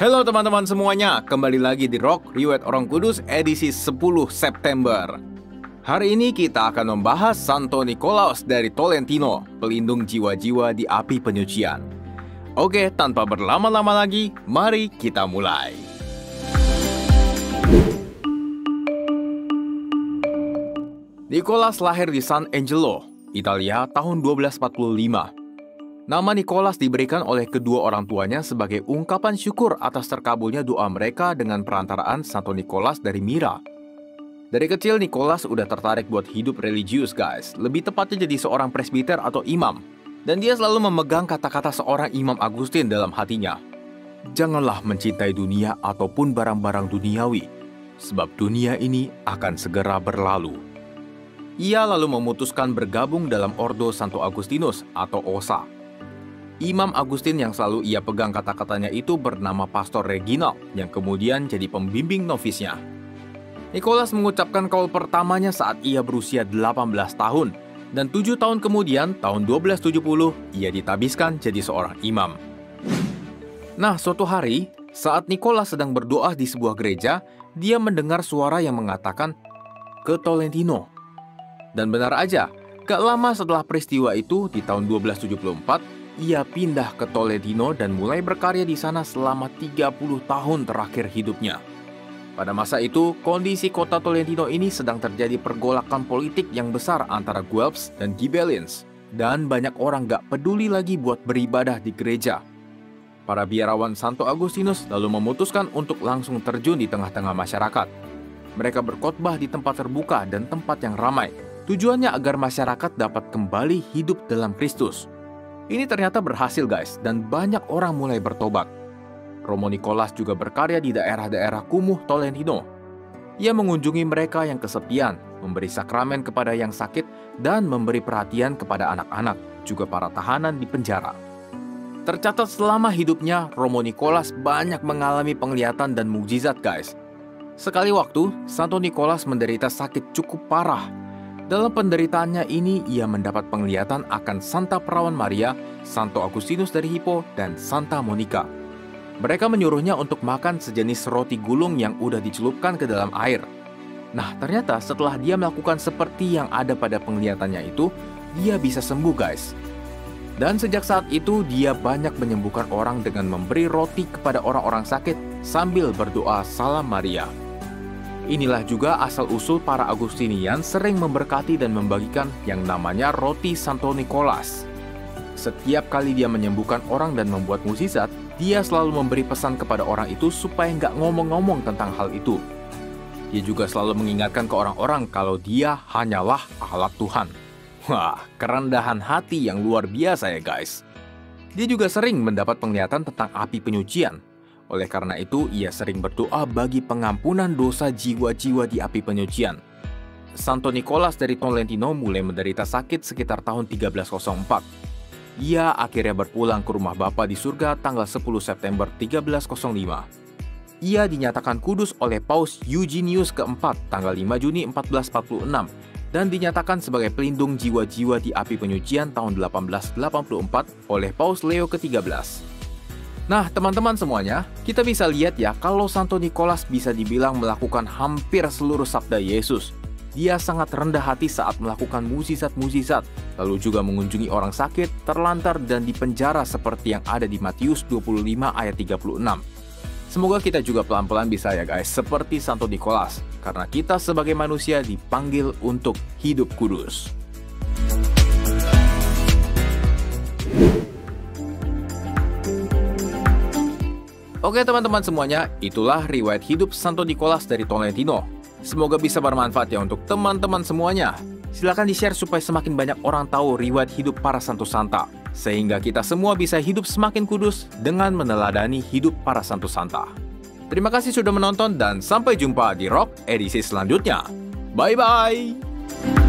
Halo teman-teman semuanya, kembali lagi di Rock Riwayat Orang Kudus edisi 10 September. Hari ini kita akan membahas Santo Nikolaus dari Tolentino, pelindung jiwa-jiwa di api penyucian. Oke, tanpa berlama-lama lagi, mari kita mulai. Nicholas lahir di San Angelo, Italia tahun 1245. Nama Nicholas diberikan oleh kedua orang tuanya sebagai ungkapan syukur atas terkabulnya doa mereka dengan perantaraan Santo Nicholas dari Myra. Dari kecil Nicholas udah tertarik buat hidup religius guys, lebih tepatnya jadi seorang presbiter atau imam. Dan dia selalu memegang kata-kata seorang Imam Agustin dalam hatinya. Janganlah mencintai dunia ataupun barang-barang duniawi, sebab dunia ini akan segera berlalu. Ia lalu memutuskan bergabung dalam Ordo Santo Agustinus atau OSA. Imam Agustin yang selalu ia pegang kata-katanya itu bernama Pastor Reginald yang kemudian jadi pembimbing novisnya. Nicholas mengucapkan kaul pertamanya saat ia berusia 18 tahun dan 7 tahun kemudian, tahun 1270, ia ditabiskan jadi seorang imam. Nah, suatu hari, saat Nicholas sedang berdoa di sebuah gereja, dia mendengar suara yang mengatakan, "Ke Tolentino." Dan benar aja, gak lama setelah peristiwa itu, di tahun 1274, ia pindah ke Tolentino dan mulai berkarya di sana selama 30 tahun terakhir hidupnya. Pada masa itu, kondisi kota Tolentino ini sedang terjadi pergolakan politik yang besar antara Guelphs dan Ghibellines, dan banyak orang gak peduli lagi buat beribadah di gereja. Para biarawan Santo Agustinus lalu memutuskan untuk langsung terjun di tengah-tengah masyarakat. Mereka berkhotbah di tempat terbuka dan tempat yang ramai. Tujuannya agar masyarakat dapat kembali hidup dalam Kristus. Ini ternyata berhasil guys, dan banyak orang mulai bertobat. Romo Nicholas juga berkarya di daerah-daerah kumuh Tolentino. Ia mengunjungi mereka yang kesepian, memberi sakramen kepada yang sakit, dan memberi perhatian kepada anak-anak, juga para tahanan di penjara. Tercatat selama hidupnya, Romo Nicholas banyak mengalami penglihatan dan mukjizat guys. Sekali waktu, Santo Nicholas menderita sakit cukup parah. Dalam penderitaannya ini, ia mendapat penglihatan akan Santa Perawan Maria, Santo Agustinus dari Hippo, dan Santa Monica. Mereka menyuruhnya untuk makan sejenis roti gulung yang udah dicelupkan ke dalam air. Nah, ternyata setelah dia melakukan seperti yang ada pada penglihatannya itu, dia bisa sembuh guys. Dan sejak saat itu, dia banyak menyembuhkan orang dengan memberi roti kepada orang-orang sakit sambil berdoa Salam Maria. Inilah juga asal-usul para Agustinian sering memberkati dan membagikan yang namanya roti Santo Nicholas. Setiap kali dia menyembuhkan orang dan membuat mukjizat, dia selalu memberi pesan kepada orang itu supaya nggak ngomong-ngomong tentang hal itu. Dia juga selalu mengingatkan ke orang-orang kalau dia hanyalah alat Tuhan. Wah, kerendahan hati yang luar biasa ya guys. Dia juga sering mendapat penglihatan tentang api penyucian. Oleh karena itu, ia sering berdoa bagi pengampunan dosa jiwa-jiwa di api penyucian. Santo Nicholas dari Tolentino mulai menderita sakit sekitar tahun 1304. Ia akhirnya berpulang ke rumah Bapa di surga tanggal 10 September 1305. Ia dinyatakan kudus oleh Paus Eugenius keempat tanggal 5 Juni 1446 dan dinyatakan sebagai pelindung jiwa-jiwa di api penyucian tahun 1884 oleh Paus Leo ke-13. Nah, teman-teman semuanya, kita bisa lihat ya kalau Santo Nicholas bisa dibilang melakukan hampir seluruh sabda Yesus. Dia sangat rendah hati saat melakukan mukjizat-mukjizat, lalu juga mengunjungi orang sakit, terlantar, dan dipenjara seperti yang ada di Matius 25 ayat 36. Semoga kita juga pelan-pelan bisa ya guys, seperti Santo Nicholas, karena kita sebagai manusia dipanggil untuk hidup kudus. Oke teman-teman semuanya, itulah riwayat hidup Santo Nicholas dari Tolentino. Semoga bisa bermanfaat ya untuk teman-teman semuanya. Silahkan di-share supaya semakin banyak orang tahu riwayat hidup para Santo Santa. Sehingga kita semua bisa hidup semakin kudus dengan meneladani hidup para Santo Santa. Terima kasih sudah menonton dan sampai jumpa di Rock edisi selanjutnya. Bye-bye!